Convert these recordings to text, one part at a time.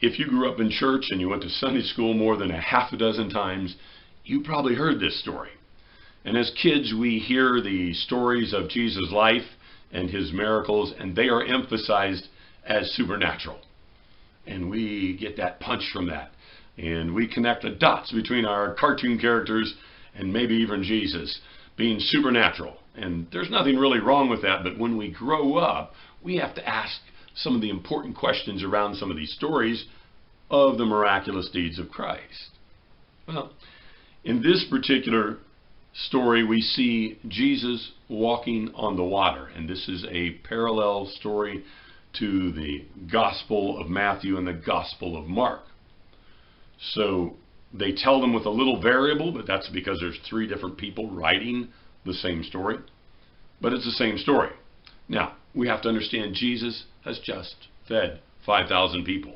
If you grew up in church and you went to Sunday school more than a half a dozen times, you probably heard this story. And as kids, we hear the stories of Jesus' life and his miracles, and they are emphasized as supernatural. And we get that punch from that. And we connect the dots between our cartoon characters and maybe even Jesus being supernatural. And there's nothing really wrong with that, but when we grow up, we have to ask some of the important questions around some of these stories of the miraculous deeds of Christ. Well, in this particular story, we see Jesus walking on the water, and this is a parallel story to the Gospel of Matthew and the Gospel of Mark. So they tell them with a little variable, but that's because there's three different people writing the same story. But it's the same story. Now, we have to understand Jesus has just fed 5,000 people.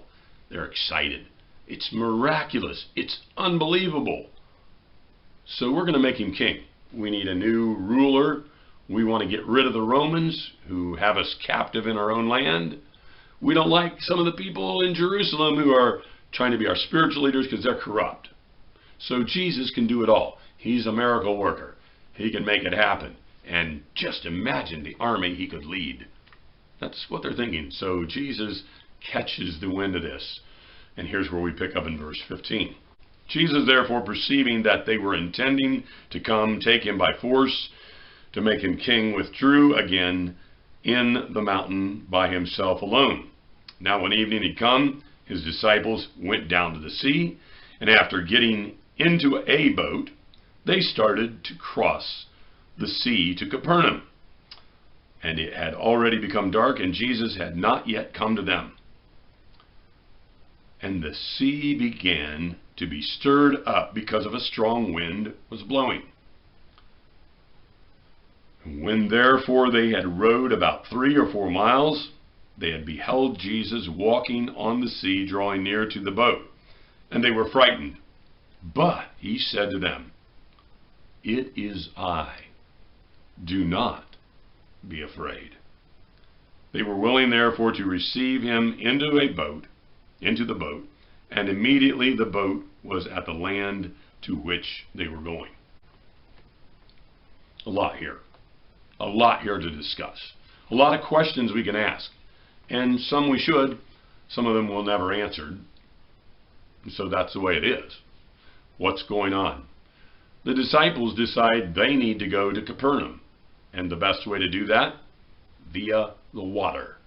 They're excited. It's miraculous. It's unbelievable. So we're going to make him king. We need a new ruler. We want to get rid of the Romans who have us captive in our own land. We don't like some of the people in Jerusalem who are trying to be our spiritual leaders because they're corrupt. So Jesus can do it all. He's a miracle worker. He can make it happen. And just imagine the army he could lead. That's what they're thinking. So Jesus catches the wind of this. And here's where we pick up in verse 15. Jesus, therefore, perceiving that they were intending to come, take him by force, to make him king, withdrew again in the mountain by himself alone. Now when evening had come, his disciples went down to the sea, and after getting into a boat, they started to cross the sea to Capernaum. And it had already become dark, and Jesus had not yet come to them. And the sea began to be stirred up because of a strong wind was blowing. When therefore they had rowed about 3 or 4 miles, they had beheld Jesus walking on the sea, drawing near to the boat, and they were frightened. But he said to them, "It is I. Do not be afraid." They were willing therefore to receive him into the boat, and immediately the boat was at the land to which they were going. A lot here to discuss. A lot of questions we can ask. And some we should, some of them we'll never answer. So that's the way it is. What's going on? The disciples decide they need to go to Capernaum. And the best way to do that? Via the water.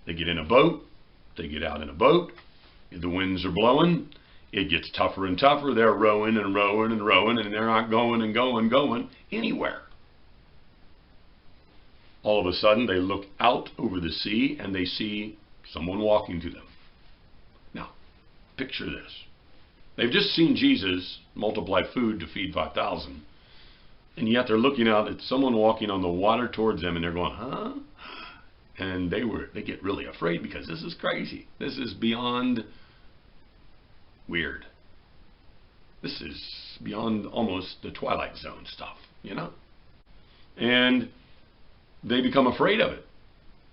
They get in a boat. They get out in a boat. The winds are blowing. It gets tougher and tougher. They're rowing and rowing and rowing, and they're not going anywhere. All of a sudden, they look out over the sea, and they see someone walking to them. Now, picture this. They've just seen Jesus multiply food to feed 5,000, and yet they're looking out at someone walking on the water towards them, and they're going, huh? And they get really afraid because this is crazy. This is beyond weird. This is beyond almost the Twilight Zone stuff, you know? And they become afraid of it.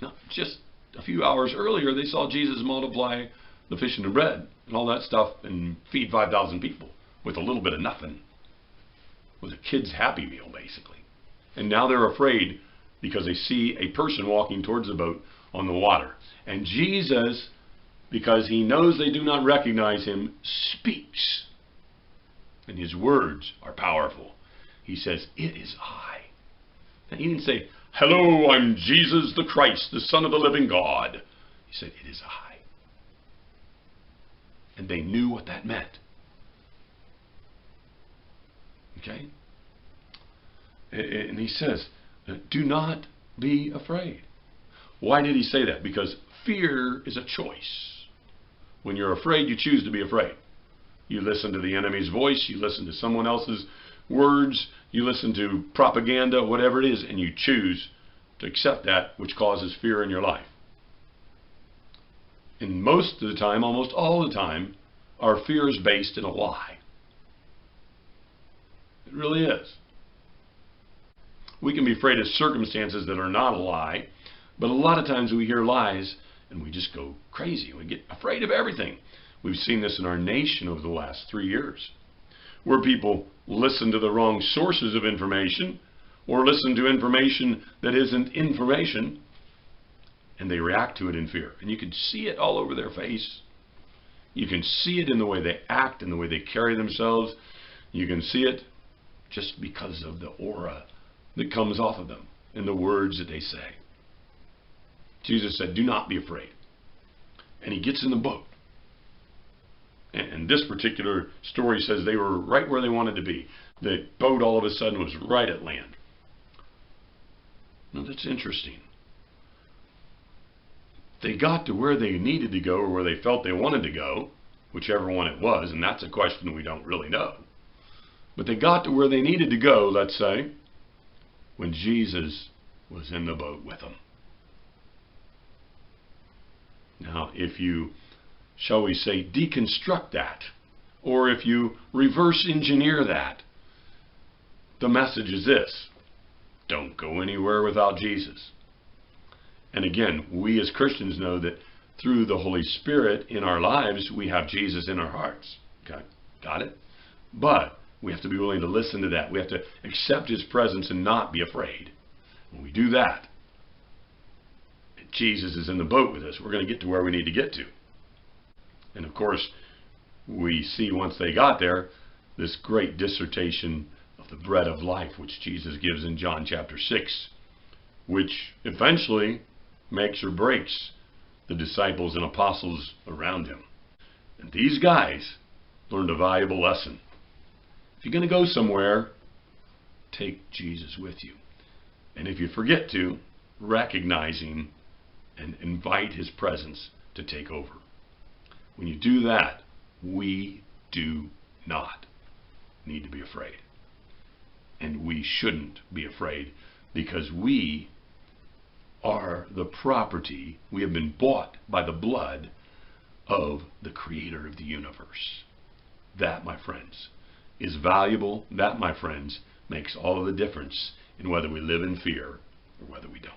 Now, just a few hours earlier, they saw Jesus multiply the fish and the bread and all that stuff and feed 5,000 people with a little bit of nothing. It was a kid's Happy Meal, basically. And now they're afraid because they see a person walking towards the boat on the water. And Jesus, because he knows they do not recognize him, speaks. And his words are powerful. He says, "It is I." And he didn't say, "Hello, I'm Jesus the Christ, the Son of the living God." He said, "It is I." And they knew what that meant. Okay? And he says, "Do not be afraid." Why did he say that? Because fear is a choice. When you're afraid, you choose to be afraid. You listen to the enemy's voice, you listen to someone else's words, you listen to propaganda, whatever it is, and you choose to accept that which causes fear in your life. And most of the time, almost all the time, our fear is based in a lie. It really is. We can be afraid of circumstances that are not a lie, but a lot of times we hear lies and we just go crazy. We get afraid of everything. We've seen this in our nation over the last 3 years, where people listen to the wrong sources of information or listen to information that isn't information, and they react to it in fear. And you can see it all over their face. You can see it in the way they act, in the way they carry themselves. You can see it just because of the aura that comes off of them and the words that they say. Jesus said, "Do not be afraid." And he gets in the boat. And this particular story says they were right where they wanted to be. The boat all of a sudden was right at land. Now that's interesting. They got to where they needed to go, or where they felt they wanted to go, whichever one it was, and that's a question we don't really know. But they got to where they needed to go, let's say, when Jesus was in the boat with them. Now, if you, shall we say, deconstruct that, or if you reverse engineer that, the message is this: don't go anywhere without Jesus. And again, we as Christians know that through the Holy Spirit in our lives, we have Jesus in our hearts. Okay, got it? But we have to be willing to listen to that. We have to accept His presence and not be afraid. When we do that, and Jesus is in the boat with us, we're going to get to where we need to get to. And of course, we see once they got there, this great dissertation of the bread of life, which Jesus gives in John chapter 6, which eventually makes or breaks the disciples and apostles around Him. And these guys learned a valuable lesson. If you're going to go somewhere, take Jesus with you. And if you forget to, recognize Him and invite His presence to take over. When you do that, we do not need to be afraid. And we shouldn't be afraid, because we are the property. We have been bought by the blood of the Creator of the universe. That, my friends, is valuable. That, my friends, makes all of the difference in whether we live in fear or whether we don't.